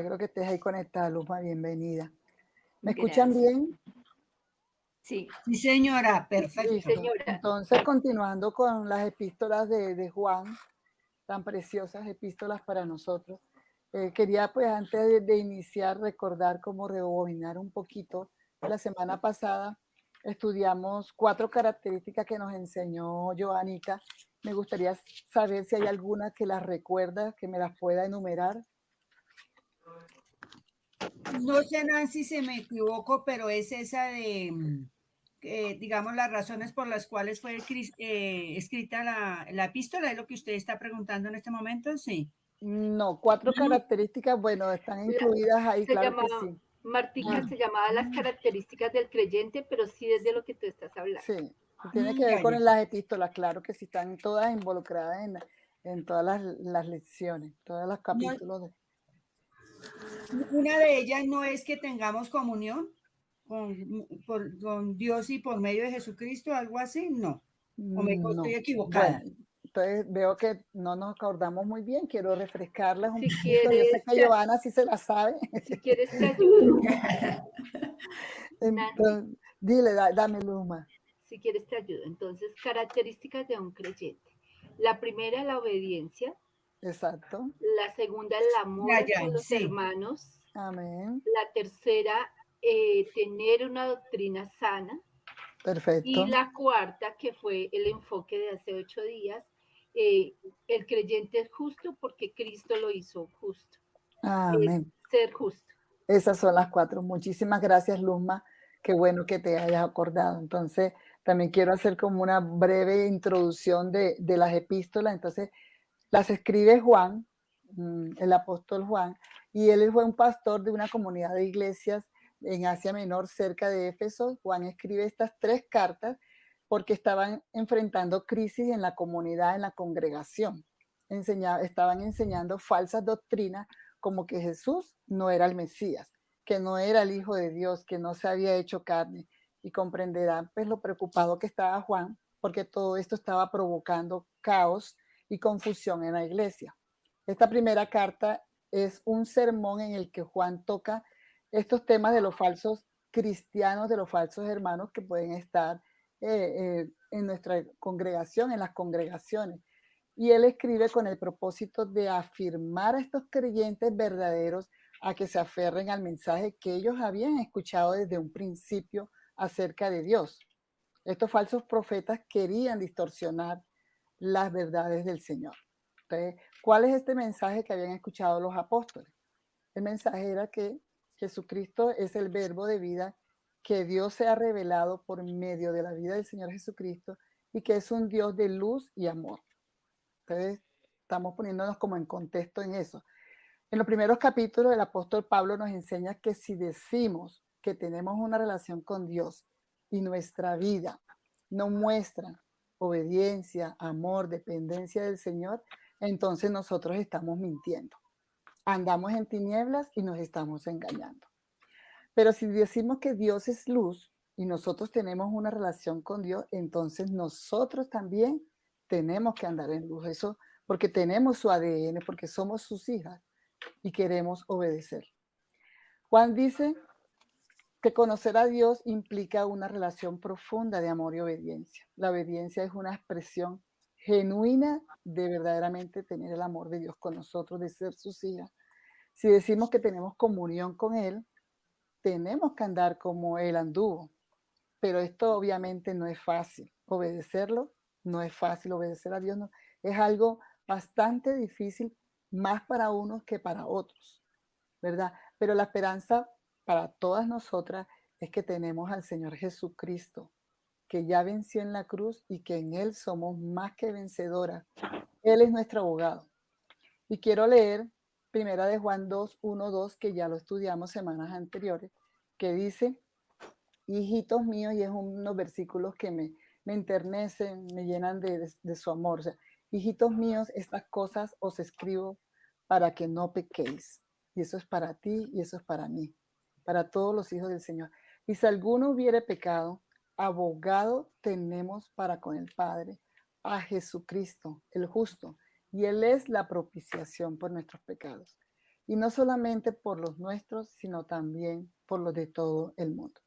alegro que estés ahí conectada, Luzma, bienvenida. ¿Me escuchan Gracias. bien? Sí, Sí, señora, sí, perfecto. señora. Entonces, continuando con las epístolas de Juan, tan preciosas epístolas para nosotros, quería pues antes de iniciar recordar cómo rebobinar un poquito. La semana pasada estudiamos 4 características que nos enseñó Joanita. Me gustaría saber si hay alguna que las recuerda, que me las pueda enumerar. No sé, Nancy, si me equivoco, pero es esa de, digamos, las razones por las cuales fue escrita la epístola, es lo que usted está preguntando en este momento, sí. No, 4 características, bueno, están incluidas ahí, Se claro que llamaba, sí. Martica se llamaba las características del creyente, pero sí es de lo que tú estás hablando. Sí, tiene que ver Ya, ya. con las epístolas, claro que sí, están todas involucradas en todas las lecciones, todos los capítulos. Una de ellas no es que tengamos comunión con Dios y por medio de Jesucristo, algo así, no. O me estoy No, bueno, equivocada. entonces veo que no nos acordamos muy bien, quiero refrescarlas un Si poquito, yo sé quieres, que Giovanna sí se la sabe. si quieres te ayudo. Nancy, Entonces, dile, dame Luma. si quieres te ayudo. Entonces, características de un creyente. La primera, la obediencia. Exacto, La segunda, el amor Ya, hacia ya, los sí. hermanos. amén, La tercera, tener una doctrina sana. Y perfecto, la cuarta, que fue el enfoque de hace 8 días, el creyente es justo porque Cristo lo hizo justo. Es amén. ser justo. Esas son las 4. Muchísimas gracias, Luzma. Qué bueno que te hayas acordado. Entonces, también quiero hacer como una breve introducción de las epístolas. Entonces, las escribe Juan, el apóstol Juan, y él fue un pastor de una comunidad de iglesias en Asia Menor, cerca de Éfeso. Juan escribe estas 3 cartas porque estaban enfrentando crisis en la comunidad, en la congregación. Estaban enseñando falsas doctrinas como que Jesús no era el Mesías, que no era el Hijo de Dios, que no se había hecho carne. Y comprenderán pues lo preocupado que estaba Juan, porque todo esto estaba provocando caos y confusión en la iglesia. Esta primera carta es un sermón en el que Juan toca estos temas de los falsos cristianos, de los falsos hermanos que pueden estar en nuestra congregación, en las congregaciones. Y él escribe con el propósito de afirmar a estos creyentes verdaderos a que se aferren al mensaje que ellos habían escuchado desde un principio acerca de Dios. Estos falsos profetas querían distorsionar las verdades del Señor. Entonces, ¿cuál es este mensaje que habían escuchado los apóstoles? El mensaje era que Jesucristo es el verbo de vida, que Dios se ha revelado por medio de la vida del Señor Jesucristo y que es un Dios de luz y amor. Entonces, estamos poniéndonos como en contexto en eso. En los primeros capítulos, el apóstol Pablo nos enseña que si decimos que tenemos una relación con Dios y nuestra vida no muestra obediencia, amor, dependencia del Señor, entonces nosotros estamos mintiendo. Andamos en tinieblas y nos estamos engañando. Pero si decimos que Dios es luz y nosotros tenemos una relación con Dios, entonces nosotros también tenemos que andar en luz. Eso porque tenemos su ADN, porque somos sus hijas y queremos obedecer. Juan dice que conocer a Dios implica una relación profunda de amor y obediencia. La obediencia es una expresión genuina de verdaderamente tener el amor de Dios con nosotros, de ser sus hijas. Si decimos que tenemos comunión con Él, tenemos que andar como Él anduvo. Pero esto obviamente no es fácil. Obedecerlo no es fácil. Obedecer a Dios no, es algo bastante difícil, más para unos que para otros, ¿verdad? Pero la esperanza para todas nosotras es que tenemos al Señor Jesucristo, que ya venció en la cruz y que en Él somos más que vencedoras. Él es nuestro abogado. Y quiero leer primera de Juan 2, 1, 2, que ya lo estudiamos semanas anteriores, que dice, hijitos míos, y es unos versículos que me enternecen, me llenan de su amor. O sea, hijitos míos, estas cosas os escribo para que no pequéis. Y eso es para ti y eso es para mí, para todos los hijos del Señor. Y si alguno hubiere pecado, abogado tenemos para con el Padre, a Jesucristo, el justo, y Él es la propiciación por nuestros pecados. y no solamente por los nuestros, sino también por los de todo el mundo.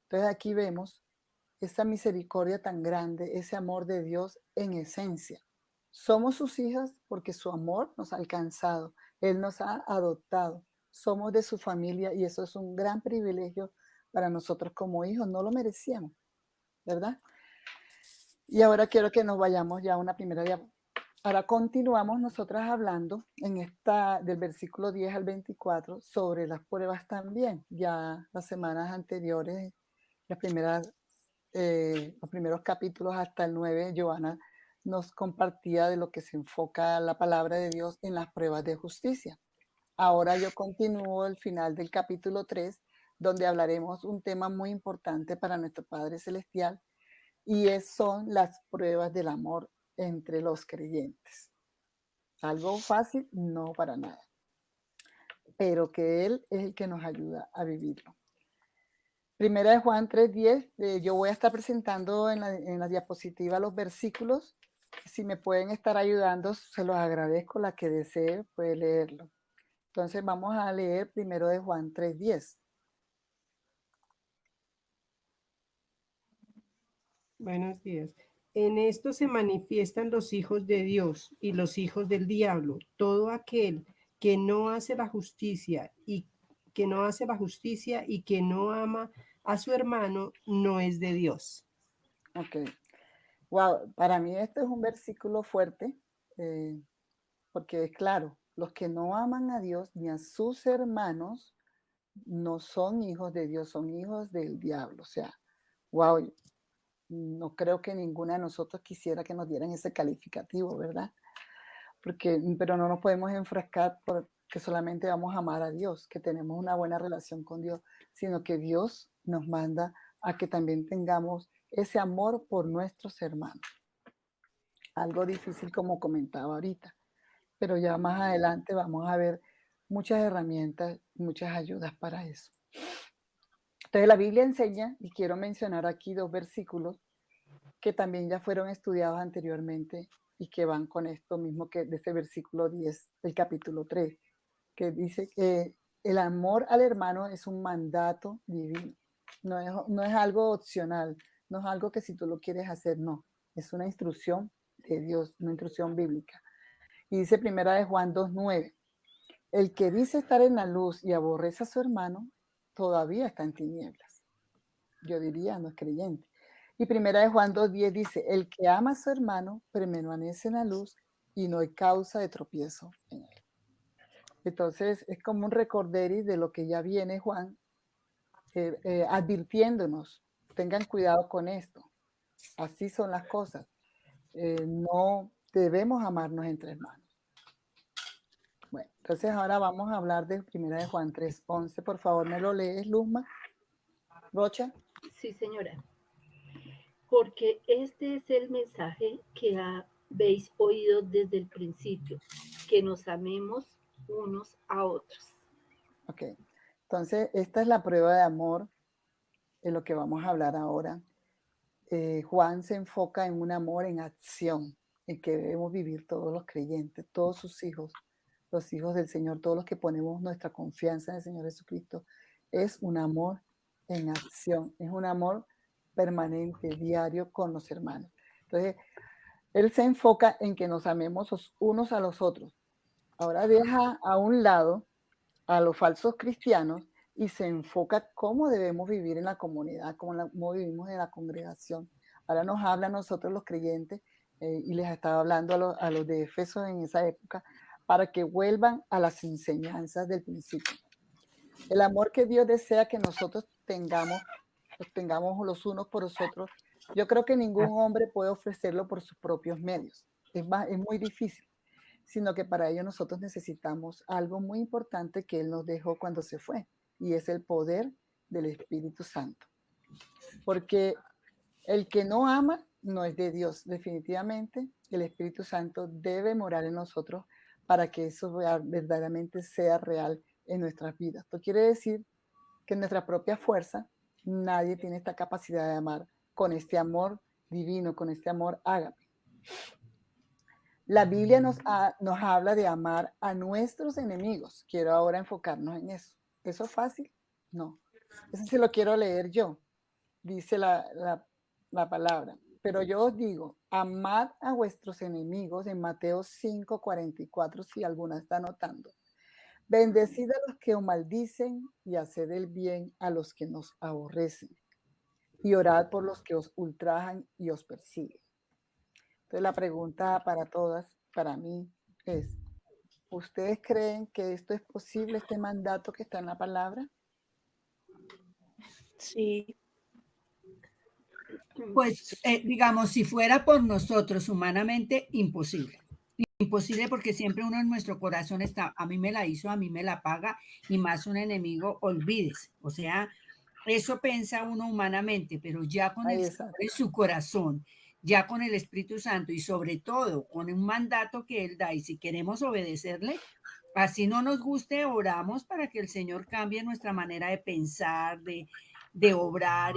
Entonces aquí vemos esa misericordia tan grande, ese amor de Dios en esencia. Somos sus hijas porque su amor nos ha alcanzado, Él nos ha adoptado, somos de su familia y eso es un gran privilegio para nosotros como hijos, no lo merecíamos, ¿verdad? Y ahora quiero que nos vayamos ya a una primera diapositiva. Ahora continuamos nosotras hablando en esta del versículo 10 al 24 sobre las pruebas también. Ya las semanas anteriores, las primeras, los primeros capítulos hasta el 9, Joana nos compartía de lo que se enfoca la palabra de Dios en las pruebas de justicia. Ahora yo continúo el final del capítulo 3, donde hablaremos un tema muy importante para nuestro Padre Celestial, y son las pruebas del amor entre los creyentes. ¿Algo fácil? No, para nada. Pero que Él es el que nos ayuda a vivirlo. Primera de Juan 3:10, yo voy a estar presentando en la diapositiva los versículos. Si me pueden estar ayudando, se los agradezco. La que desee puede leerlo. Entonces vamos a leer primero de Juan 3:10. Buenos días. En esto se manifiestan los hijos de Dios y los hijos del diablo. Todo aquel que no hace la justicia y que no ama a su hermano no es de Dios. Ok. Wow, para mí este es un versículo fuerte, porque es claro, los que no aman a Dios ni a sus hermanos no son hijos de Dios, son hijos del diablo. O sea, wow, no creo que ninguna de nosotros quisiera que nos dieran ese calificativo, ¿verdad? Pero no nos podemos enfrascar porque solamente vamos a amar a Dios, que tenemos una buena relación con Dios, sino que Dios nos manda a que también tengamos ese amor por nuestros hermanos. Algo difícil como comentaba ahorita, pero ya más adelante vamos a ver muchas herramientas, muchas ayudas para eso. Entonces la Biblia enseña, y quiero mencionar aquí 2 versículos que también ya fueron estudiados anteriormente y que van con esto mismo que de ese versículo 10 del capítulo 3, que dice que el amor al hermano es un mandato divino, no es algo opcional, no es algo que si tú lo quieres hacer, no, es una instrucción de Dios, una instrucción bíblica. Y dice primera de Juan 2:9, el que dice estar en la luz y aborrece a su hermano, todavía está en tinieblas. Yo diría, no es creyente. Y primera de Juan 2:10 dice, el que ama a su hermano permanece en la luz y no hay causa de tropiezo en él. Entonces es como un recorderis de lo que ya viene Juan advirtiéndonos, tengan cuidado con esto, así son las cosas, no debemos amarnos entre hermanos. Bueno, entonces ahora vamos a hablar de primera de Juan 3:11, por favor me lo lees, Luzma. Rocha. Sí, señora. Porque este es el mensaje que habéis oído desde el principio, que nos amemos unos a otros. Ok, entonces esta es la prueba de amor de lo que vamos a hablar ahora. Juan se enfoca en un amor en acción, en que debemos vivir todos los creyentes, todos sus hijos, los hijos del Señor, todos los que ponemos nuestra confianza en el Señor Jesucristo. Es un amor en acción, es un amor permanente, diario con los hermanos. Entonces, Él se enfoca en que nos amemos los unos a los otros. Ahora deja a un lado a los falsos cristianos y se enfoca cómo debemos vivir en la comunidad, cómo vivimos en la congregación. Ahora nos habla a nosotros los creyentes y les estaba hablando a los de Éfeso en esa época para que vuelvan a las enseñanzas del principio. El amor que Dios desea que nosotros tengamos los unos por los otros, yo creo que ningún hombre puede ofrecerlo por sus propios medios. Es muy difícil, sino que para ello nosotros necesitamos algo muy importante que Él nos dejó cuando se fue, y es el poder del Espíritu Santo. Porque el que no ama no es de Dios. Definitivamente el Espíritu Santo debe morar en nosotros para que eso verdaderamente sea real en nuestras vidas. Esto quiere decir que en nuestra propia fuerza nadie tiene esta capacidad de amar con este amor divino, con este amor ágape. La Biblia nos habla de amar a nuestros enemigos. Quiero ahora enfocarnos en eso. ¿Eso es fácil? No. Eso sí lo quiero leer yo, dice la palabra. Pero yo os digo, amad a vuestros enemigos en Mateo 5:44, si alguna está anotando. Bendecid a los que os maldicen y haced el bien a los que nos aborrecen. Y orad por los que os ultrajan y os persiguen. Entonces la pregunta para todas, para mí, es, ¿ustedes creen que esto es posible, este mandato que está en la palabra? Sí. Pues, digamos, si fuera por nosotros humanamente, imposible. Imposible porque siempre uno en nuestro corazón está, a mí me la hizo, a mí me la paga, y más un enemigo, olvídese. O sea, eso piensa uno humanamente, pero ya con Ahí el está. Señor en su corazón, ya con el Espíritu Santo y sobre todo con un mandato que Él da, y si queremos obedecerle, así no nos guste, oramos para que el Señor cambie nuestra manera de pensar, de obrar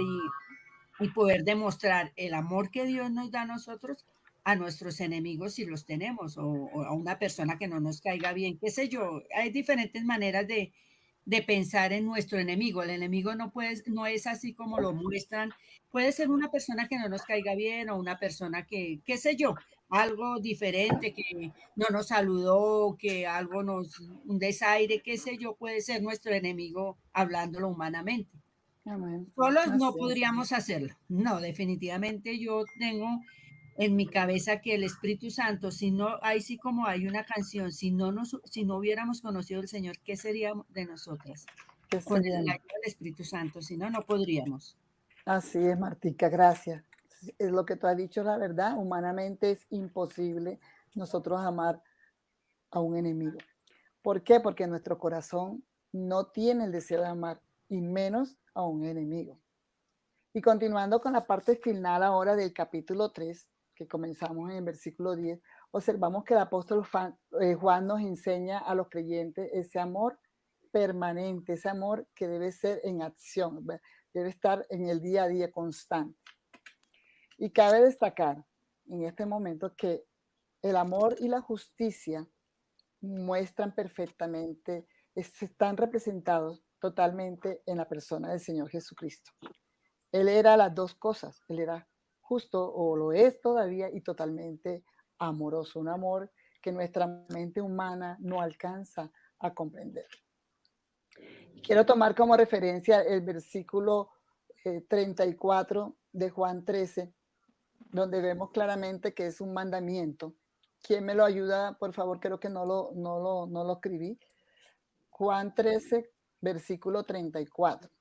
y poder demostrar el amor que Dios nos da a nosotros, a nuestros enemigos si los tenemos, o a una persona que no nos caiga bien, qué sé yo. Hay diferentes maneras de pensar en nuestro enemigo. El enemigo no es así como lo muestran. Puede ser una persona que no nos caiga bien o una persona que, qué sé yo, algo diferente, que no nos saludó, que algo un desaire, qué sé yo, puede ser nuestro enemigo hablándolo humanamente. Amén. Solos no Así es. podríamos hacerlo. No, definitivamente yo tengo en mi cabeza que el Espíritu Santo, si no, ahí sí como hay una canción, si no hubiéramos conocido al Señor, ¿qué sería de nosotras? ¿Qué Con sería? la ayuda del Espíritu Santo, si no, no podríamos. Así es, Martica, gracias. Es lo que tú has dicho, la verdad. Humanamente es imposible nosotros amar a un enemigo. ¿Por qué? Porque nuestro corazón no tiene el deseo de amar, y menos a un enemigo. Y continuando con la parte final ahora del capítulo 3, que comenzamos en el versículo 10, observamos que el apóstol Juan nos enseña a los creyentes ese amor permanente, ese amor que debe ser en acción, debe estar en el día a día constante. Y cabe destacar en este momento que el amor y la justicia muestran perfectamente, están representados totalmente en la persona del Señor Jesucristo. Él era las dos cosas, él era justo, o lo es todavía, y totalmente amoroso, un amor que nuestra mente humana no alcanza a comprender. Quiero tomar como referencia el versículo 34 de Juan 13, donde vemos claramente que es un mandamiento. ¿Quién me lo ayuda? Por favor, creo que no lo escribí. Juan 13, versículo 34.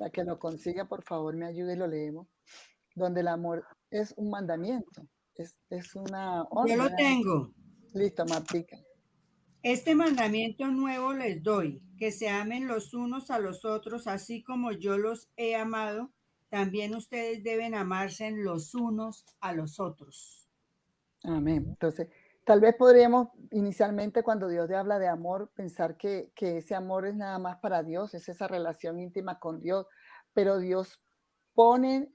La que lo consiga, por favor, me ayude y lo leemos. Donde el amor es un mandamiento, es una Yo lo orden. tengo. Listo, Martica. Este mandamiento nuevo les doy, que se amen los unos a los otros, así como yo los he amado, también ustedes deben amarse los unos a los otros. Amén. Entonces, tal vez podríamos inicialmente cuando Dios te habla de amor, pensar que ese amor es nada más para Dios, es esa relación íntima con Dios, pero Dios pone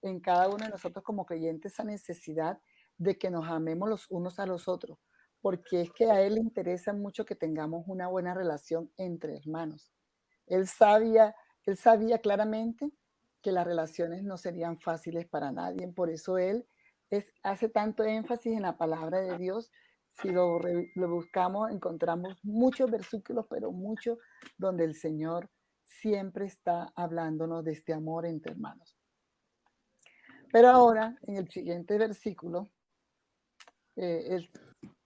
en cada uno de nosotros como creyentes esa necesidad de que nos amemos los unos a los otros, porque es que a Él le interesa mucho que tengamos una buena relación entre hermanos. Él sabía, él sabía claramente que las relaciones no serían fáciles para nadie, por eso Él hace tanto énfasis en la palabra de Dios. Si lo buscamos, encontramos muchos versículos, pero muchos donde el Señor siempre está hablándonos de este amor entre hermanos. Pero ahora, en el siguiente versículo,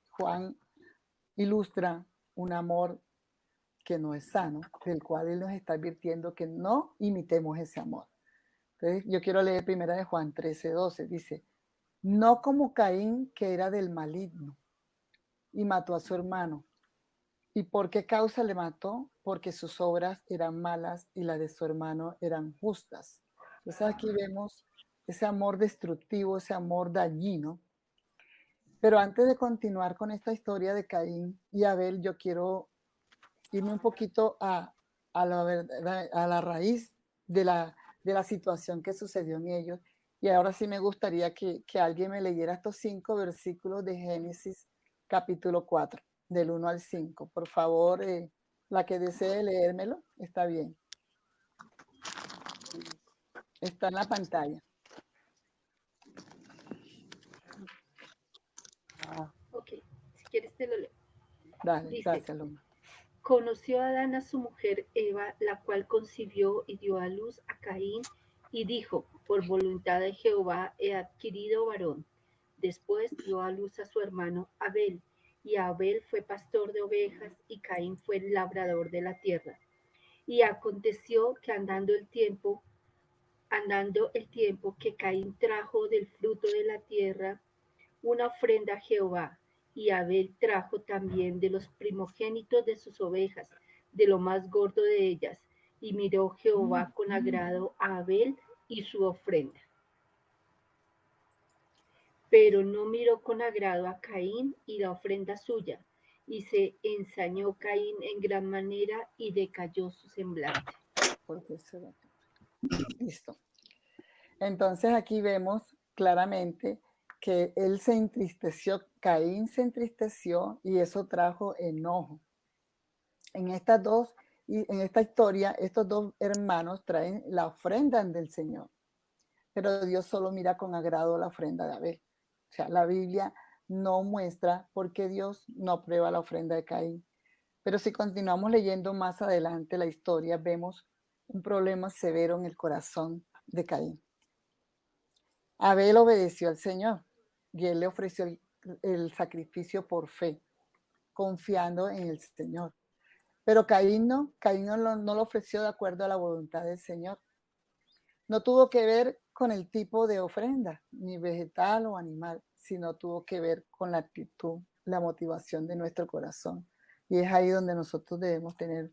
Juan ilustra un amor que no es sano, del cual Él nos está advirtiendo que no imitemos ese amor. Entonces, yo quiero leer primera de Juan 13:12. Dice, no como Caín, que era del maligno y mató a su hermano. ¿Y por qué causa le mató? Porque sus obras eran malas y las de su hermano eran justas. Entonces aquí vemos ese amor destructivo, ese amor dañino. Pero antes de continuar con esta historia de Caín y Abel, yo quiero irme un poquito a la raíz de la situación que sucedió en ellos. Y ahora sí me gustaría que alguien me leyera estos 5 versículos de Génesis capítulo 4, del 1 al 5. Por favor, la que desee leérmelo, está bien. Está en la pantalla. Ok, si quieres te lo leo. Dale, Dice, gracias, Luma. conoció Adán a su mujer Eva, la cual concibió y dio a luz a Caín, y dijo, por voluntad de Jehová he adquirido varón. Después dio a luz a su hermano Abel, y Abel fue pastor de ovejas, y Caín fue labrador de la tierra. Y aconteció que andando el tiempo que Caín trajo del fruto de la tierra una ofrenda a Jehová, y Abel trajo también de los primogénitos de sus ovejas, de lo más gordo de ellas, y miró Jehová con agrado a Abel y su ofrenda. Pero no miró con agrado a Caín y la ofrenda suya, y se ensañó Caín en gran manera y decayó su semblante. Porque se va. Listo. Entonces aquí vemos claramente que él se entristeció, Caín se entristeció y eso trajo enojo. En esta historia, estos dos hermanos traen la ofrenda del Señor, pero Dios solo mira con agrado la ofrenda de Abel. O sea, la Biblia no muestra por qué Dios no aprueba la ofrenda de Caín. Pero si continuamos leyendo más adelante la historia, vemos un problema severo en el corazón de Caín. Abel obedeció al Señor y él le ofreció el sacrificio por fe, confiando en el Señor. Pero Caín no lo ofreció de acuerdo a la voluntad del Señor. No tuvo que ver con el tipo de ofrenda, ni vegetal o animal, sino tuvo que ver con la actitud, la motivación de nuestro corazón. Y es ahí donde nosotros debemos tener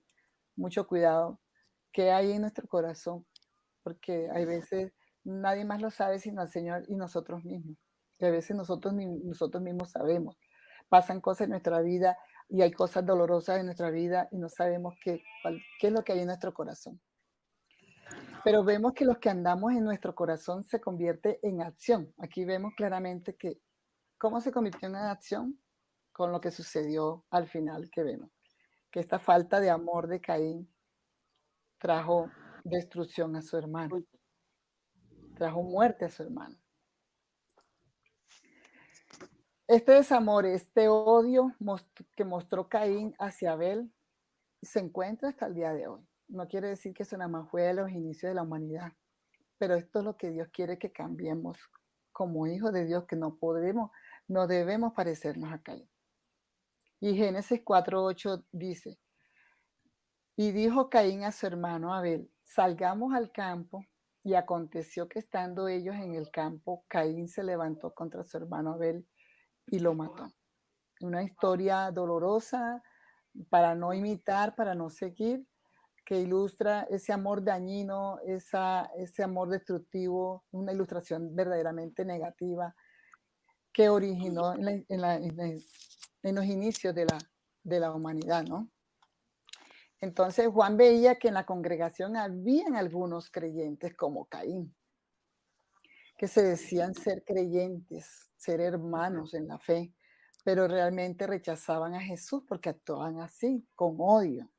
mucho cuidado. ¿Qué hay en nuestro corazón? Porque hay veces nadie más lo sabe sino el Señor y nosotros mismos. Y a veces nosotros mismos sabemos. Pasan cosas en nuestra vida y hay cosas dolorosas en nuestra vida y no sabemos qué es lo que hay en nuestro corazón. Pero vemos que los que andamos en nuestro corazón se convierte en acción. Aquí vemos claramente que cómo se convirtió en acción con lo que sucedió al final que vemos. Que esta falta de amor de Caín trajo destrucción a su hermano, trajo muerte a su hermano. Este desamor, este odio que mostró Caín hacia Abel se encuentra hasta el día de hoy. No quiere decir que eso nada más fue a los inicios de la humanidad, pero esto es lo que Dios quiere que cambiemos como hijos de Dios, que no debemos parecernos a Caín. Y Génesis 4:8 dice, y dijo Caín a su hermano Abel, salgamos al campo. Y aconteció que estando ellos en el campo, Caín se levantó contra su hermano Abel y lo mató. Una historia dolorosa para no imitar, para no seguir, que ilustra ese amor dañino, ese amor destructivo, una ilustración verdaderamente negativa que originó en los inicios de la humanidad, ¿no? Entonces Juan veía que en la congregación habían algunos creyentes como Caín, que se decían ser creyentes, ser hermanos en la fe, pero realmente rechazaban a Jesús porque actuaban así, con odio.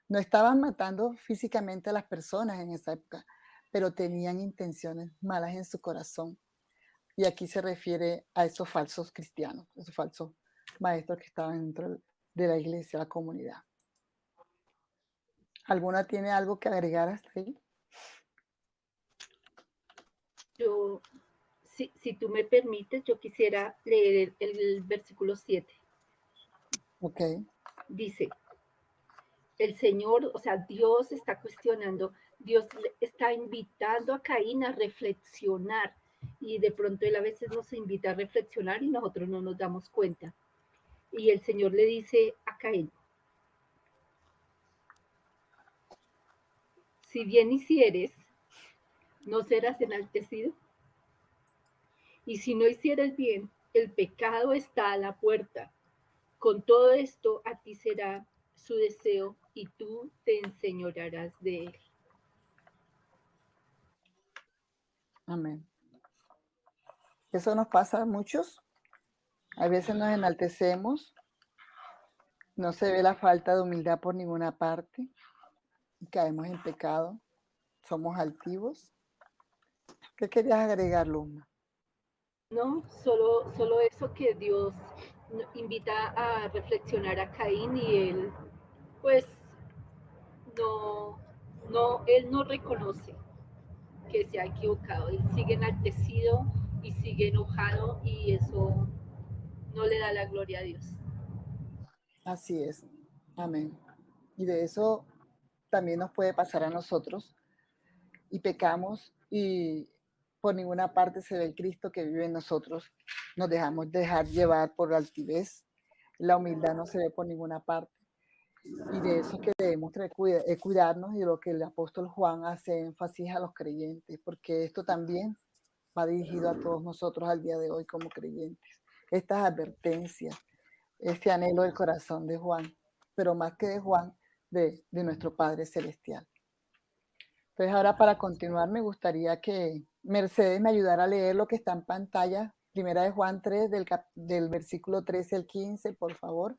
No estaban matando físicamente a las personas en esa época, pero tenían intenciones malas en su corazón. Y aquí se refiere a esos falsos cristianos, esos falsos maestros que estaban dentro de la iglesia, la comunidad. ¿Alguna tiene algo que agregar hasta ahí? Yo, si tú me permites, yo quisiera leer el versículo 7. Ok. Dice, el Señor, o sea, Dios está cuestionando, Dios está invitando a Caín a reflexionar y de pronto él a veces nos invita a reflexionar y nosotros no nos damos cuenta. Y el Señor le dice a Caín, si bien hicieres, no serás enaltecido. Y si no hicieres bien, el pecado está a la puerta. Con todo esto a ti será su deseo y tú te enseñorearás de él. Amén. Eso nos pasa a muchos. A veces nos enaltecemos, no se ve la falta de humildad por ninguna parte y caemos en pecado. Somos altivos. ¿Qué querías agregar, Luma? No, solo eso que Dios invita a reflexionar a Caín y él, pues, no, él no reconoce que se ha equivocado, él sigue enaltecido y sigue enojado y eso no le da la gloria a Dios. Así es. Amén. Y de eso también nos puede pasar a nosotros. Y pecamos y por ninguna parte se ve el Cristo que vive en nosotros. Nos dejamos dejar llevar por la altivez. La humildad no se ve por ninguna parte. Y de eso que debemos cuidarnos y de lo que el apóstol Juan hace énfasis a los creyentes, porque esto también va dirigido a todos nosotros al día de hoy como creyentes. Estas advertencias, este anhelo del corazón de Juan, pero más que de Juan, de nuestro Padre Celestial. Entonces ahora para continuar me gustaría que Mercedes me ayudara a leer lo que está en pantalla, primera de Juan 3, del versículo 13 al 15, por favor.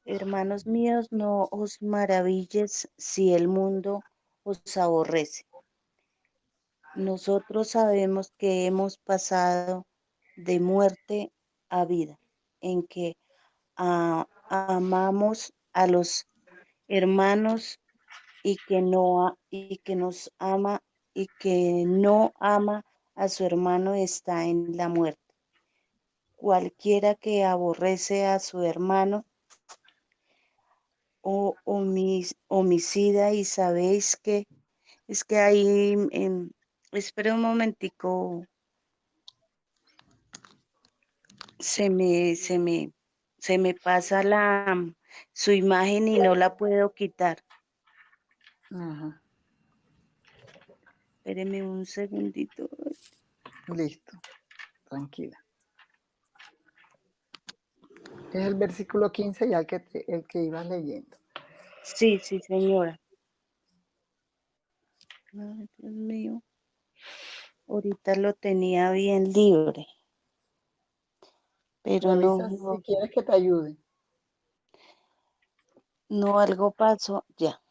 Hermanos míos, no os maravilles si el mundo os aborrece. Nosotros sabemos que hemos pasado de muerte a vida, en que amamos a los hermanos y que nos ama y que no ama a su hermano está en la muerte. Cualquiera que aborrece a su hermano o homicida, y sabéis que es que ahí, espera un momentico, se me pasa su imagen y no la puedo quitar. Ajá. Espéreme un segundito. Listo, tranquila. Es el versículo 15 ya el que ibas leyendo. Sí, señora. Ay, Dios mío. Ahorita lo tenía bien libre. Pero Me avisas si quieres que te ayude. no, algo pasó ya.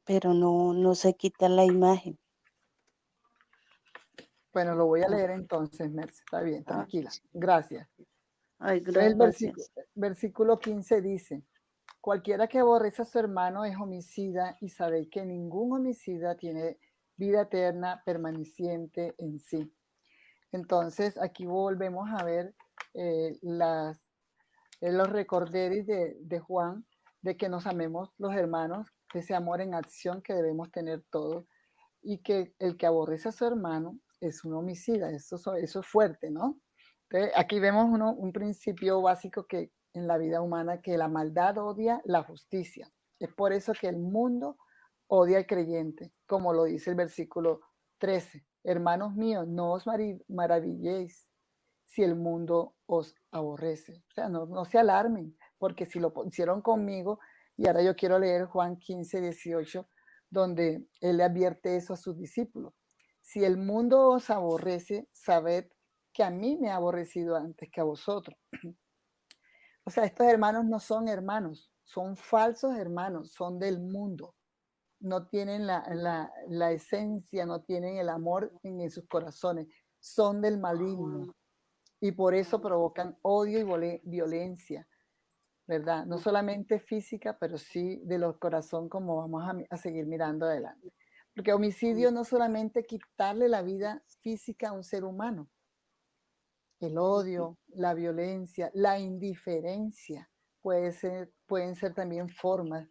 Pero no se quita la imagen. Bueno, lo voy a leer entonces, Merce. Está bien, tranquila. Gracias. Ay, Entonces el gracias. versículo 15 dice: cualquiera que aborrece a su hermano es homicida, y sabéis que ningún homicida tiene vida eterna permaneciente en sí. Entonces aquí volvemos a ver los recorderis de Juan, de que nos amemos los hermanos, ese amor en acción que debemos tener todos, y que el que aborrece a su hermano es un homicida. Eso es fuerte, ¿no? Entonces, aquí vemos un principio básico que en la vida humana, que la maldad odia la justicia. Es por eso que el mundo odia al creyente, como lo dice el versículo 13. Hermanos míos, no os maravilléis si el mundo os aborrece. O sea, no se alarmen, porque si lo hicieron conmigo, y ahora yo quiero leer Juan 15, 18, donde él le advierte eso a sus discípulos. Si el mundo os aborrece, sabed que a mí me ha aborrecido antes que a vosotros. O sea, estos hermanos no son hermanos, son falsos hermanos, son del mundo. No tienen la esencia, no tienen el amor en sus corazones, son del maligno. Y por eso provocan odio y violencia, ¿verdad? No solamente física, pero sí de los corazones, como vamos a seguir mirando adelante. Porque homicidio no solamente quitarle la vida física a un ser humano. El odio, la violencia, la indiferencia pueden ser también formas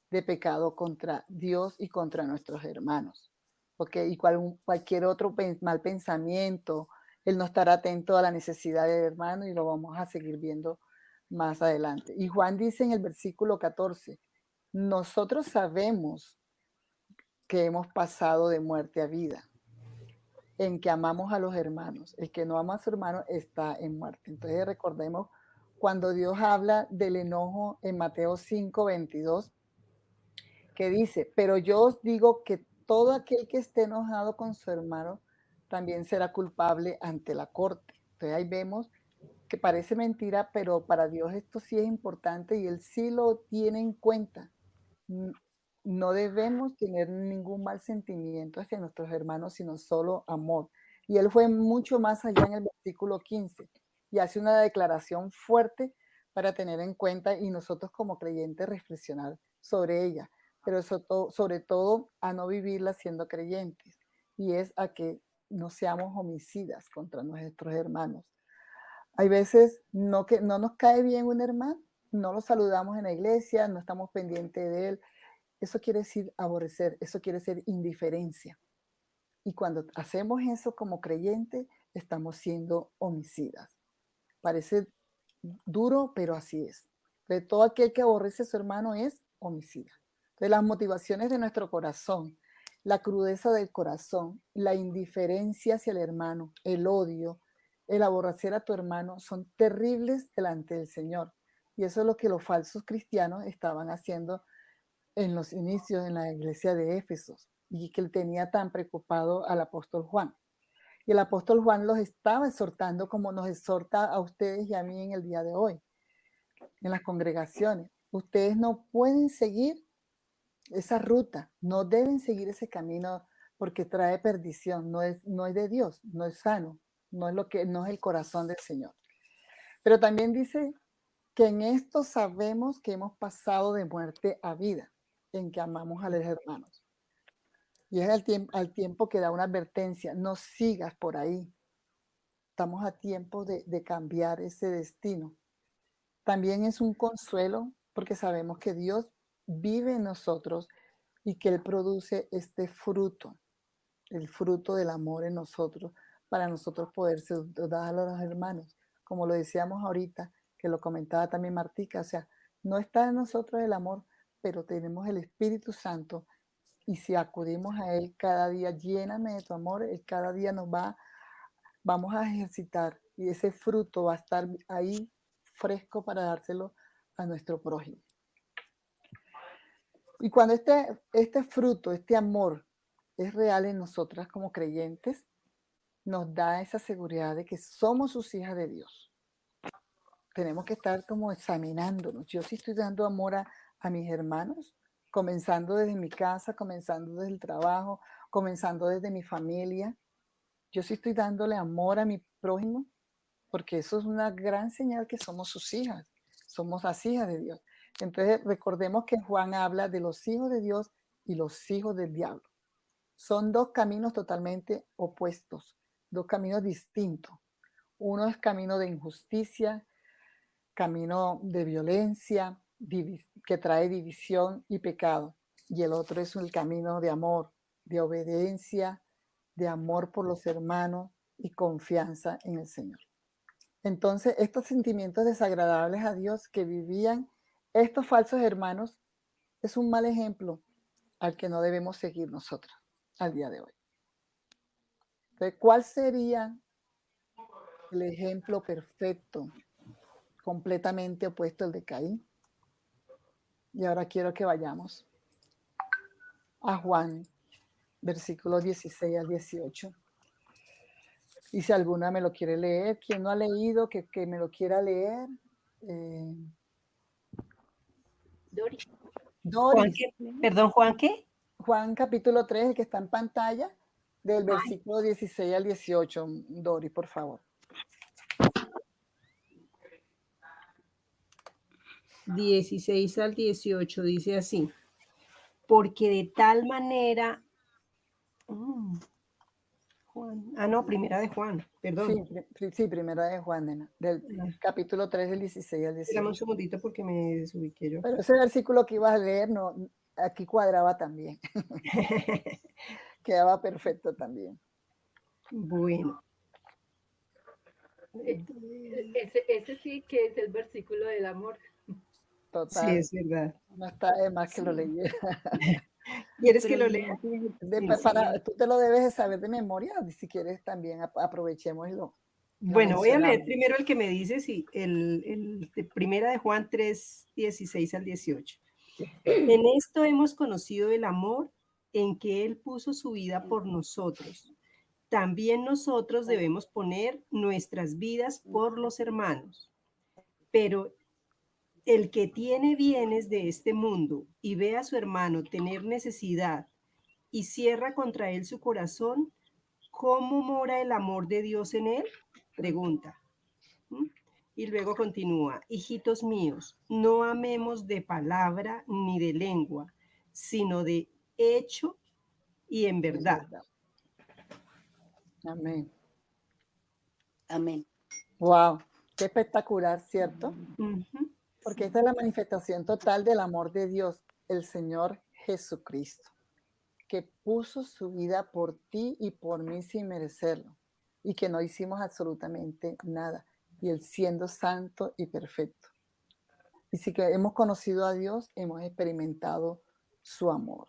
de pecado contra Dios y contra nuestros hermanos. ¿Okay? Y cualquier otro mal pensamiento, el no estar atento a la necesidad del hermano, y lo vamos a seguir viendo más adelante. Y Juan dice en el versículo 14, nosotros sabemos que hemos pasado de muerte a vida, en que amamos a los hermanos. El que no ama a su hermano está en muerte. Entonces recordemos cuando Dios habla del enojo en Mateo 5, 22, que dice, pero yo os digo que todo aquel que esté enojado con su hermano también será culpable ante la corte. Entonces ahí vemos que parece mentira, pero para Dios esto sí es importante y Él sí lo tiene en cuenta. No debemos tener ningún mal sentimiento hacia nuestros hermanos, sino solo amor. Y Él fue mucho más allá en el versículo 15 y hace una declaración fuerte para tener en cuenta y nosotros como creyentes reflexionar sobre ella, pero sobre todo a no vivirla siendo creyentes, y es a que no seamos homicidas contra nuestros hermanos. Hay veces que no nos cae bien un hermano, no lo saludamos en la iglesia, no estamos pendientes de él. Eso quiere decir aborrecer, eso quiere decir indiferencia. Y cuando hacemos eso como creyentes, estamos siendo homicidas. Parece duro, pero así es. Entonces, todo aquel que aborrece a su hermano es homicida. Entonces, las motivaciones de nuestro corazón, la crudeza del corazón, la indiferencia hacia el hermano, el odio, el aborrecer a tu hermano son terribles delante del Señor. Y eso es lo que los falsos cristianos estaban haciendo en los inicios en la iglesia de Éfeso y que él tenía tan preocupado al apóstol Juan. Y el apóstol Juan los estaba exhortando como nos exhorta a ustedes y a mí en el día de hoy, en las congregaciones. Ustedes no pueden seguir esa ruta, no deben seguir ese camino porque trae perdición, no es de Dios, no es sano, no es el corazón del Señor. Pero también dice que en esto sabemos que hemos pasado de muerte a vida, en que amamos a los hermanos. Y es al tiempo que da una advertencia, no sigas por ahí. Estamos a tiempo de cambiar ese destino. También es un consuelo porque sabemos que Dios vive en nosotros y que Él produce este fruto, el fruto del amor en nosotros, para nosotros poder darlo a los hermanos. Como lo decíamos ahorita, que lo comentaba también Martica, o sea, no está en nosotros el amor, pero tenemos el Espíritu Santo y si acudimos a Él cada día, lléname de tu amor, Él cada día vamos a ejercitar y ese fruto va a estar ahí fresco para dárselo a nuestro prójimo. Y cuando este fruto, este amor es real en nosotras como creyentes, nos da esa seguridad de que somos sus hijas de Dios. Tenemos que estar como examinándonos. Yo sí estoy dando amor a mis hermanos, comenzando desde mi casa, comenzando desde el trabajo, comenzando desde mi familia. Yo sí estoy dándole amor a mi prójimo, porque eso es una gran señal que somos sus hijas, somos las hijas de Dios. Entonces recordemos que Juan habla de los hijos de Dios y los hijos del diablo. Son dos caminos totalmente opuestos, dos caminos distintos. Uno es camino de injusticia, camino de violencia, que trae división y pecado. Y el otro es el camino de amor, de obediencia, de amor por los hermanos y confianza en el Señor. Entonces, estos sentimientos desagradables a Dios que vivían estos falsos hermanos es un mal ejemplo al que no debemos seguir nosotros al día de hoy. Entonces, ¿cuál sería el ejemplo perfecto, completamente opuesto al de Caín? Y ahora quiero que vayamos a Juan, versículos 16 al 18. Y si alguna me lo quiere leer, quien no ha leído, que me lo quiera leer. Doris. Juan, perdón, ¿Juan qué? Juan capítulo 3, el que está en pantalla, del versículo 16 al 18. Doris, por favor. 16 al 18 dice así: porque de tal manera primera de Juan, perdón. Sí, primera de Juan, nena, del capítulo 3, del 16 al 18. Espérame un segundito porque me desubiqué yo. Pero ese versículo que ibas a leer, no, aquí cuadraba también. Quedaba perfecto también. Bueno. Ese sí que es el versículo del amor. Total. Sí, es verdad. No está de más que lo leyera. ¿Quieres que lo lea? Tú te lo debes de saber de memoria, si quieres también aprovechémoslo. Bueno, voy a leer primero el que me dice, sí, el de primera de Juan 3, 16 al 18. En esto hemos conocido el amor en que Él puso su vida por nosotros. También nosotros debemos poner nuestras vidas por los hermanos. Pero el que tiene bienes de este mundo y ve a su hermano tener necesidad y cierra contra él su corazón, ¿cómo mora el amor de Dios en él? Pregunta. ¿Mm? Y luego continúa, hijitos míos, no amemos de palabra ni de lengua, sino de hecho y en Es verdad. verdad. Amén. Amén. Wow, qué espectacular, ¿cierto? Ujú. Porque esta es la manifestación total del amor de Dios, el Señor Jesucristo, que puso su vida por ti y por mí sin merecerlo, y que no hicimos absolutamente nada, y Él siendo santo y perfecto. Y si que hemos conocido a Dios, hemos experimentado su amor.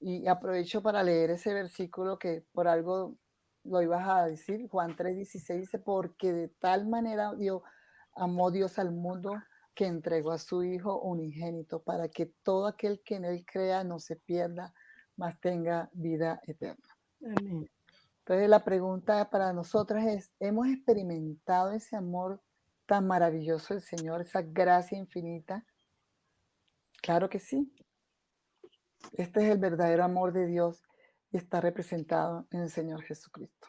Y aprovecho para leer ese versículo que por algo lo ibas a decir, Juan 3:16 dice, porque de tal manera amó Dios al mundo que entregó a su Hijo unigénito para que todo aquel que en Él crea no se pierda, mas tenga vida eterna. Amén. Entonces la pregunta para nosotras es, ¿hemos experimentado ese amor tan maravilloso del Señor, esa gracia infinita? Claro que sí. Este es el verdadero amor de Dios y está representado en el Señor Jesucristo,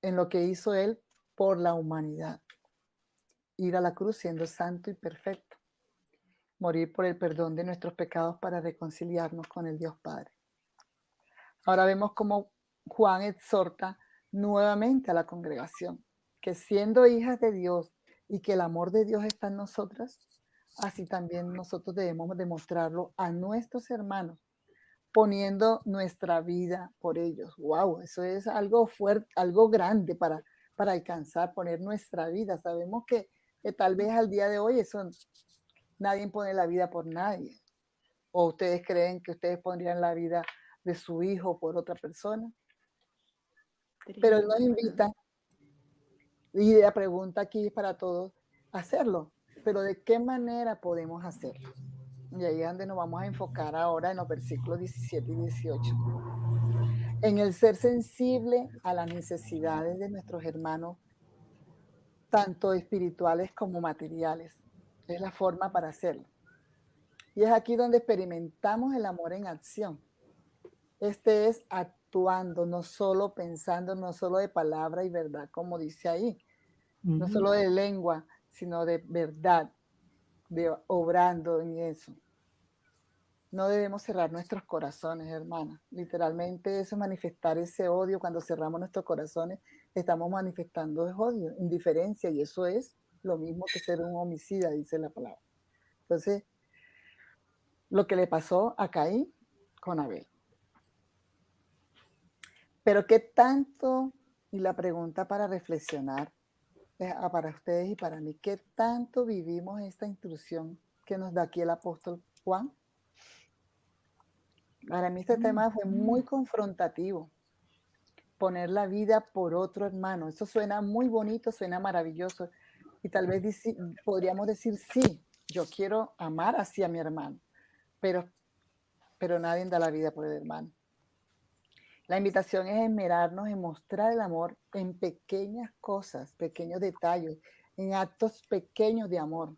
en lo que hizo Él por la humanidad. Ir a la cruz siendo santo y perfecto, morir por el perdón de nuestros pecados para reconciliarnos con el Dios Padre. Ahora vemos cómo Juan exhorta nuevamente a la congregación, que siendo hijas de Dios y que el amor de Dios está en nosotras, así también nosotros debemos demostrarlo a nuestros hermanos, poniendo nuestra vida por ellos. Wow, eso es algo fuerte, algo grande para alcanzar, poner nuestra vida. Sabemos que tal vez al día de hoy eso nadie pone la vida por nadie. ¿O ustedes creen que ustedes pondrían la vida de su hijo por otra persona? Pero Él nos invita, y la pregunta aquí es para todos, hacerlo. Pero ¿de qué manera podemos hacerlo? Y ahí es donde nos vamos a enfocar ahora en los versículos 17 y 18. En el ser sensible a las necesidades de nuestros hermanos, tanto espirituales como materiales. Es la forma para hacerlo. Y es aquí donde experimentamos el amor en acción. Este es actuando, no solo pensando, no solo de palabra y verdad, como dice ahí, no solo de lengua, sino de verdad, de obrando en eso. No debemos cerrar nuestros corazones, hermana. Literalmente eso es manifestar ese odio. Cuando cerramos nuestros corazones, estamos manifestando ese odio, indiferencia, y eso es lo mismo que ser un homicida, dice la palabra. Entonces, lo que le pasó a Caín con Abel. Pero ¿qué tanto? Y la pregunta para reflexionar para ustedes y para mí, ¿qué tanto vivimos esta instrucción que nos da aquí el apóstol Juan? Para mí este tema fue muy confrontativo. Poner la vida por otro hermano. Eso suena muy bonito, suena maravilloso. Y tal vez podríamos decir, sí, yo quiero amar así a mi hermano, pero nadie da la vida por el hermano. La invitación es esmerarnos en mostrar el amor en pequeñas cosas, pequeños detalles, en actos pequeños de amor.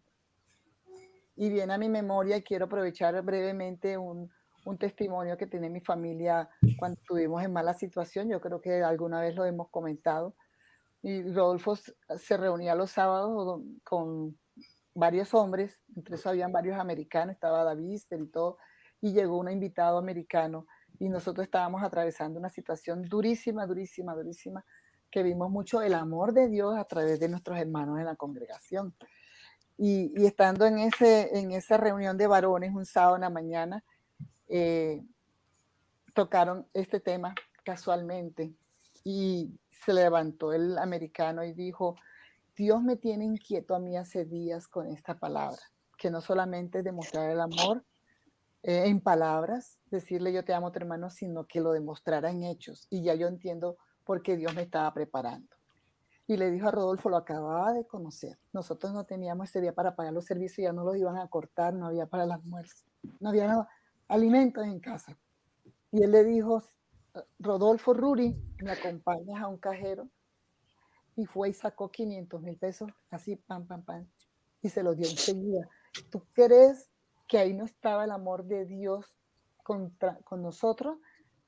Y viene a mi memoria, y quiero aprovechar brevemente un testimonio que tiene mi familia cuando estuvimos en mala situación. Yo creo que alguna vez lo hemos comentado. Y Rodolfo se reunía los sábados con varios hombres, entre eso habían varios americanos, estaba David y todo, y llegó un invitado americano y nosotros estábamos atravesando una situación durísima, durísima, durísima, que vimos mucho el amor de Dios a través de nuestros hermanos en la congregación. Y estando en esa reunión de varones un sábado en la mañana, tocaron este tema casualmente y se levantó el americano y dijo, Dios me tiene inquieto a mí hace días con esta palabra, que no solamente es demostrar el amor en palabras, decirle yo te amo, tu hermano, sino que lo demostrara en hechos. Y ya yo entiendo por qué Dios me estaba preparando. Y le dijo a Rodolfo, lo acababa de conocer. Nosotros no teníamos ese día para pagar los servicios, ya no los iban a cortar, no había para el almuerzo, no había alimentos en casa. Y él le dijo, Rodolfo, Ruri, ¿me acompañas a un cajero? Y fue y sacó 500,000 pesos, así, pam, pam, pam, y se los dio enseguida. ¿Tú crees que ahí no estaba el amor de Dios con nosotros?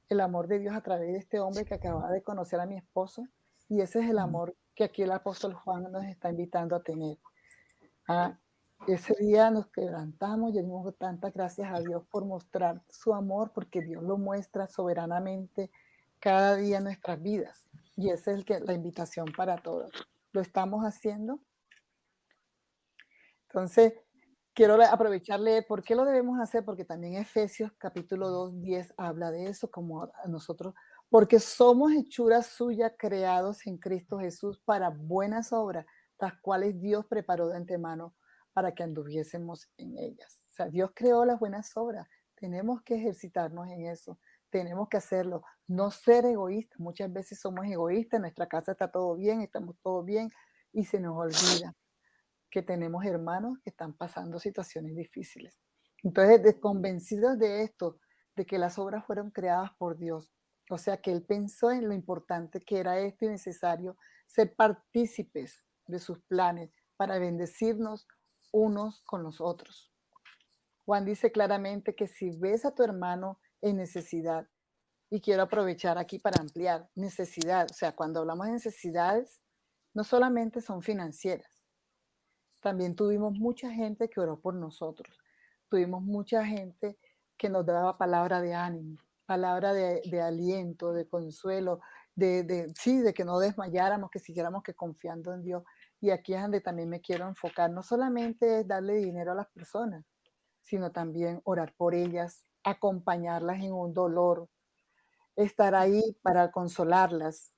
El amor de Dios a través de este hombre que acababa de conocer a mi esposo. Y ese es el amor que aquí el apóstol Juan nos está invitando a tener. Ese día nos quebrantamos y dimos tantas gracias a Dios por mostrar su amor, porque Dios lo muestra soberanamente cada día en nuestras vidas. Y esa es la invitación para todos. ¿Lo estamos haciendo? Entonces, quiero aprovechar leer por qué lo debemos hacer, porque también Efesios capítulo 2, 10 habla de eso, como a nosotros, porque somos hechuras suyas creados en Cristo Jesús para buenas obras, las cuales Dios preparó de antemano para que anduviésemos en ellas. O sea, Dios creó las buenas obras, tenemos que ejercitarnos en eso, tenemos que hacerlo, no ser egoístas. Muchas veces somos egoístas, en nuestra casa está todo bien, estamos todo bien y se nos olvida que tenemos hermanos que están pasando situaciones difíciles. Entonces, convencidos de esto, de que las obras fueron creadas por Dios, o sea, que Él pensó en lo importante que era esto y necesario ser partícipes de sus planes para bendecirnos unos con los otros. Juan dice claramente que si ves a tu hermano en necesidad, y quiero aprovechar aquí para ampliar, necesidad, o sea, cuando hablamos de necesidades, no solamente son financieras. También tuvimos mucha gente que oró por nosotros. Tuvimos mucha gente que nos daba palabra de ánimo, palabra de aliento, de consuelo, de que no desmayáramos, que siguiéramos que confiando en Dios. Y aquí es donde también me quiero enfocar. No solamente es darle dinero a las personas, sino también orar por ellas, acompañarlas en un dolor, estar ahí para consolarlas,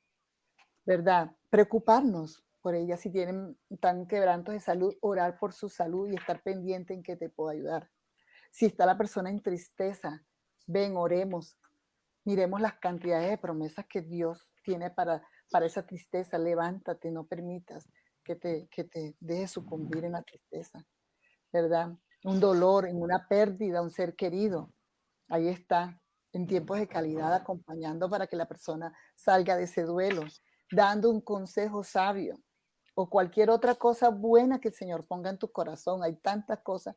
¿verdad? Preocuparnos por ellas si tienen tan quebrantos de salud, orar por su salud y estar pendiente en que te puedo ayudar. Si está la persona en tristeza, ven, oremos, miremos las cantidades de promesas que Dios tiene para esa tristeza. Levántate, no permitas que te dejes sucumbir en la tristeza, ¿verdad? Un dolor, en una pérdida, un ser querido. Ahí está, en tiempos de calidad, acompañando para que la persona salga de ese duelo, dando un consejo sabio o cualquier otra cosa buena que el Señor ponga en tu corazón. Hay tantas cosas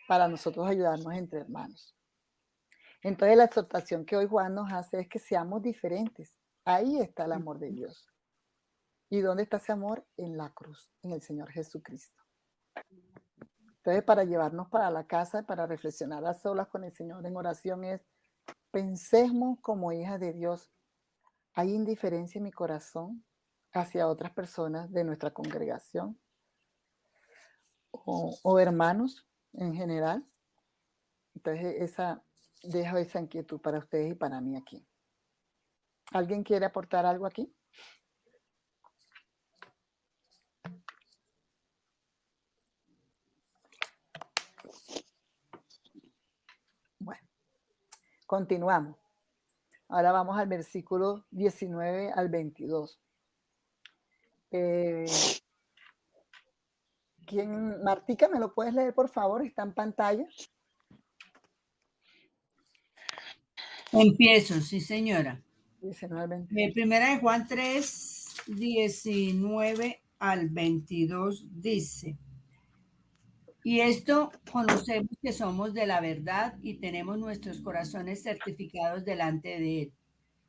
para nosotros ayudarnos entre hermanos. Entonces la exhortación que hoy Juan nos hace es que seamos diferentes. Ahí está el amor de Dios. ¿Y dónde está ese amor? En la cruz, en el Señor Jesucristo. Entonces, para llevarnos para la casa, para reflexionar a solas con el Señor en oración es: pensemos como hijas de Dios. ¿Hay indiferencia en mi corazón hacia otras personas de nuestra congregación o hermanos en general? Entonces, dejo esa inquietud para ustedes y para mí aquí. ¿Alguien quiere aportar algo aquí? Bueno, continuamos. Ahora vamos al versículo 19 al 22. Martica, ¿me lo puedes leer, por favor? Está en pantalla. Empiezo, sí, señora. 19 al 22. Primera de Juan 3, 19 al 22 dice: y esto conocemos que somos de la verdad y tenemos nuestros corazones certificados delante de Él.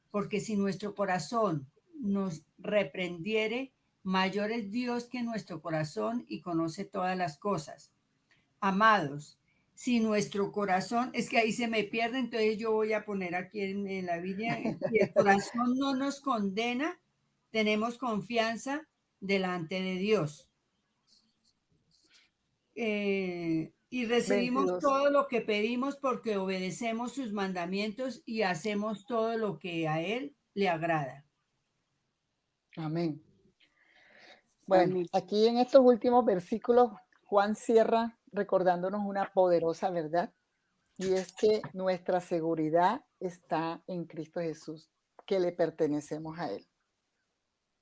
Porque si nuestro corazón nos reprendiere, mayor es Dios que nuestro corazón y conoce todas las cosas. Amados, si nuestro corazón, es que ahí se me pierde, entonces yo voy a poner aquí en la Biblia, si el corazón no nos condena, tenemos confianza delante de Dios. Y recibimos 22. todo lo que pedimos porque obedecemos sus mandamientos y hacemos todo lo que a Él le agrada. Amén. Bueno, Amén. aquí en estos últimos versículos, Juan cierra recordándonos una poderosa verdad, y es que nuestra seguridad está en Cristo Jesús, que le pertenecemos a Él.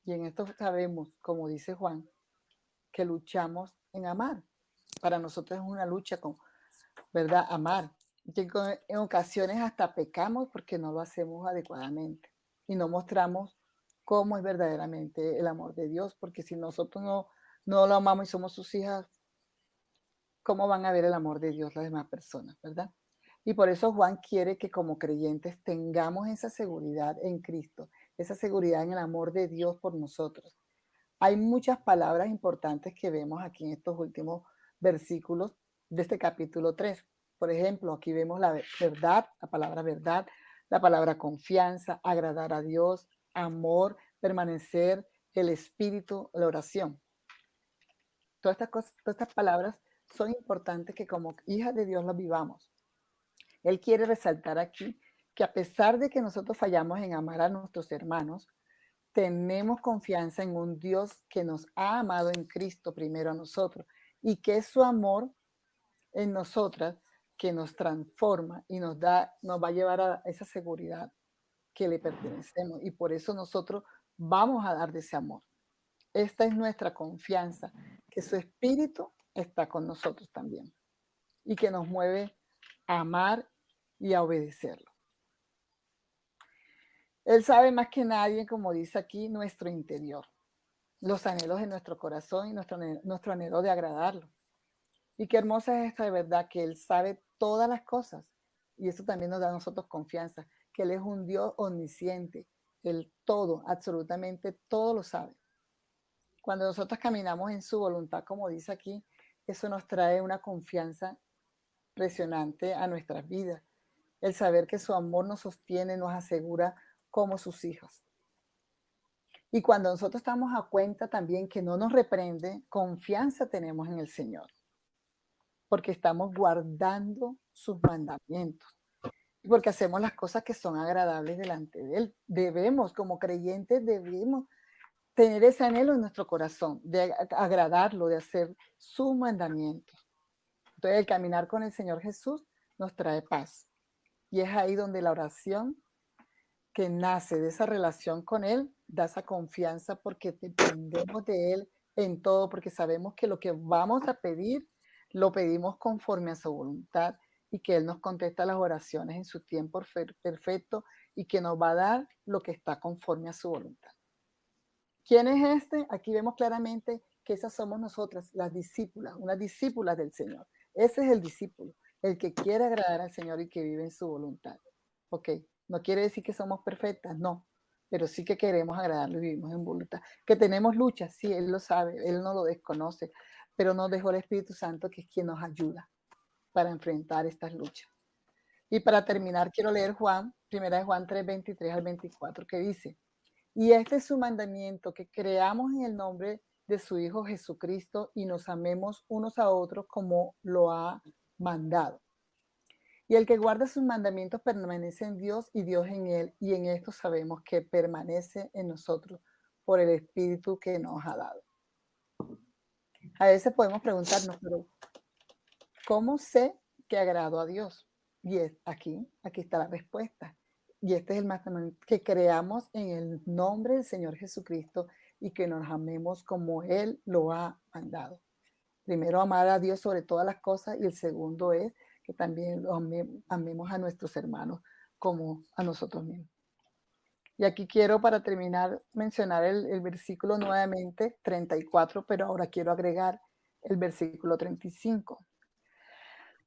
Y en esto sabemos, como dice Juan, que luchamos en amar. Para nosotros es una lucha con, ¿verdad? Amar. que en ocasiones hasta pecamos porque no lo hacemos adecuadamente y no mostramos cómo es verdaderamente el amor de Dios, porque si nosotros no lo amamos y somos sus hijas, ¿cómo van a ver el amor de Dios las demás personas, verdad? Y por eso Juan quiere que como creyentes tengamos esa seguridad en Cristo, esa seguridad en el amor de Dios por nosotros. Hay muchas palabras importantes que vemos aquí en estos últimos versículos de este capítulo 3. Por ejemplo, aquí vemos la verdad, la palabra confianza, agradar a Dios, amor, permanecer, el espíritu, la oración. Todas estas cosas, todas estas palabras son importantes que como hijas de Dios las vivamos. Él quiere resaltar aquí que a pesar de que nosotros fallamos en amar a nuestros hermanos, tenemos confianza en un Dios que nos ha amado en Cristo primero a nosotros y que es su amor en nosotras que nos transforma y nos va a llevar a esa seguridad que le pertenecemos y por eso nosotros vamos a dar de ese amor. Esta es nuestra confianza, que su espíritu está con nosotros también y que nos mueve a amar y a obedecerlo. Él sabe más que nadie, como dice aquí, nuestro interior, los anhelos de nuestro corazón y nuestro anhelo de agradarlo. Y qué hermosa es esta de verdad, que Él sabe todas las cosas. Y eso también nos da a nosotros confianza, que Él es un Dios omnisciente. Él todo, absolutamente todo lo sabe. Cuando nosotros caminamos en su voluntad, como dice aquí, eso nos trae una confianza impresionante a nuestras vidas. El saber que su amor nos sostiene, nos asegura como sus hijos. Y cuando nosotros estamos a cuenta también que no nos reprende, confianza tenemos en el Señor, porque estamos guardando sus mandamientos y porque hacemos las cosas que son agradables delante de Él. Debemos, como creyentes, debemos tener ese anhelo en nuestro corazón, de agradarlo, de hacer sus mandamientos. Entonces, el caminar con el Señor Jesús nos trae paz. Y es ahí donde la oración que nace de esa relación con Él da esa confianza porque dependemos de Él en todo, porque sabemos que lo que vamos a pedir lo pedimos conforme a su voluntad y que Él nos contesta las oraciones en su tiempo perfecto y que nos va a dar lo que está conforme a su voluntad. ¿Quién es este? Aquí vemos claramente que esas somos nosotras, las discípulas, unas discípulas del Señor. Ese es el discípulo, el que quiere agradar al Señor y que vive en su voluntad. Ok, no quiere decir que somos perfectas, no, pero sí que queremos agradarlo y vivimos en voluntad. Que tenemos luchas, sí, Él lo sabe, Él no lo desconoce, pero nos dejó el Espíritu Santo que es quien nos ayuda para enfrentar estas luchas. Y para terminar, quiero leer Juan, 1 Juan 3, 23 al 24, que dice: y este es su mandamiento, que creamos en el nombre de su Hijo Jesucristo y nos amemos unos a otros como lo ha mandado. Y el que guarda sus mandamientos permanece en Dios y Dios en él, y en esto sabemos que permanece en nosotros por el Espíritu que nos ha dado. A veces podemos preguntarnos, pero ¿cómo sé que agrado a Dios? Y aquí está la respuesta. Y este es el mandamiento, que creamos en el nombre del Señor Jesucristo y que nos amemos como Él lo ha mandado. Primero, amar a Dios sobre todas las cosas, y el segundo es que también amemos a nuestros hermanos como a nosotros mismos. Y aquí quiero, para terminar, mencionar el versículo nuevamente, 34, pero ahora quiero agregar el versículo 35.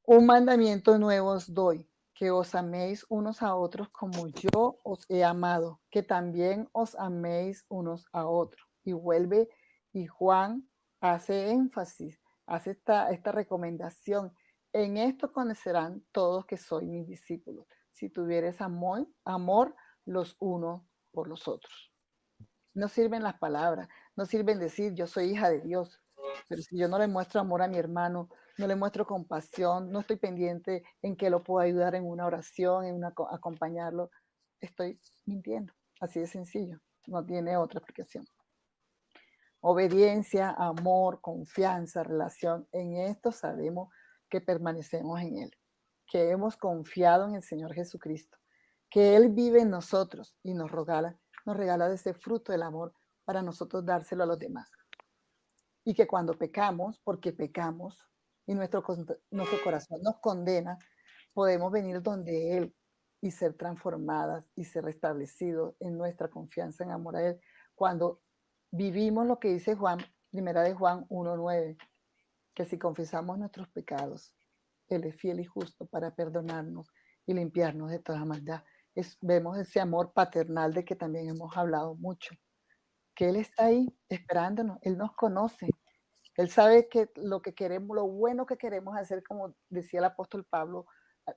Un mandamiento nuevo os doy, que os améis unos a otros como yo os he amado, que también os améis unos a otros. Y vuelve, y Juan hace énfasis, hace esta recomendación. En esto conocerán todos que soy mis discípulos, si tuvieres amor los unos por los otros. No sirven las palabras, no sirven decir yo soy hija de Dios, pero si yo no le muestro amor a mi hermano, no le muestro compasión, no estoy pendiente en que lo puedo ayudar en una oración, acompañarlo, estoy mintiendo. Así de sencillo, no tiene otra explicación. Obediencia, amor, confianza, relación, en esto sabemos que permanecemos en Él, que hemos confiado en el Señor Jesucristo, que Él vive en nosotros y nos regala de ese fruto del amor para nosotros dárselo a los demás. Y que cuando pecamos, porque pecamos, y nuestro corazón nos condena, podemos venir donde Él y ser transformadas y ser restablecidos en nuestra confianza en amor a Él. Cuando vivimos lo que dice Juan, primera de Juan 1:9, que si confesamos nuestros pecados, Él es fiel y justo para perdonarnos y limpiarnos de toda maldad. Vemos ese amor paternal de que también hemos hablado mucho, que Él está ahí esperándonos, Él nos conoce, Él sabe que lo que queremos, lo bueno que queremos hacer, como decía el apóstol Pablo,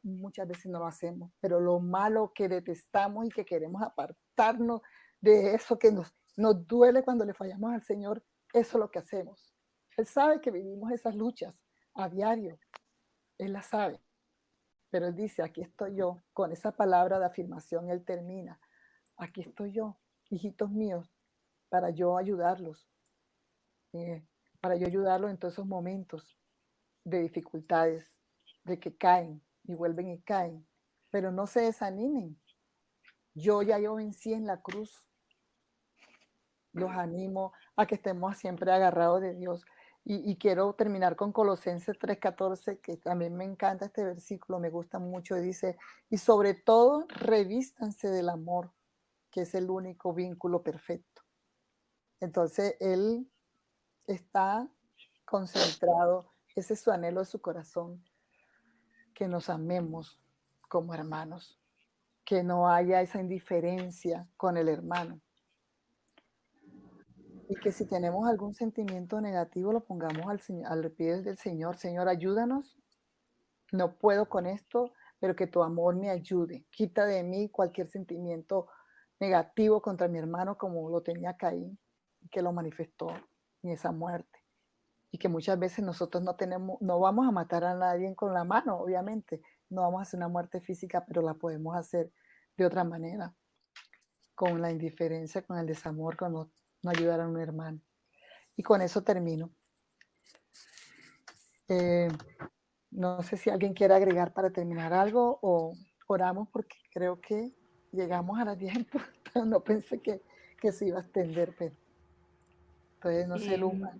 muchas veces no lo hacemos, pero lo malo que detestamos y que queremos apartarnos de eso que nos duele cuando le fallamos al Señor, eso es lo que hacemos. Él sabe que vivimos esas luchas a diario, Él las sabe, pero Él dice, aquí estoy yo, con esa palabra de afirmación Él termina, aquí estoy yo, hijitos míos, para yo ayudarlos, en todos esos momentos de dificultades, de que caen y vuelven y caen, pero no se desanimen. Yo vencí en la cruz. Los animo a que estemos siempre agarrados de Dios. Y quiero terminar con Colosenses 3:14, que también me encanta este versículo, me gusta mucho, y dice, y sobre todo revístanse del amor, que es el único vínculo perfecto. Entonces, Él está concentrado, ese es su anhelo de su corazón, que nos amemos como hermanos, que no haya esa indiferencia con el hermano. Y que si tenemos algún sentimiento negativo, lo pongamos al pie del Señor. Señor, ayúdanos. No puedo con esto, pero que tu amor me ayude. Quita de mí cualquier sentimiento negativo contra mi hermano, como lo tenía Caín, que lo manifestó en esa muerte. Y que muchas veces nosotros no vamos a matar a nadie con la mano, obviamente. No vamos a hacer una muerte física, pero la podemos hacer de otra manera, con la indiferencia, con el desamor, con no ayudar a un hermano. Y con eso termino. No sé si alguien quiere agregar para terminar algo o oramos porque creo que llegamos a las 10. No pensé que se iba a extender, pero entonces no sé, Luma.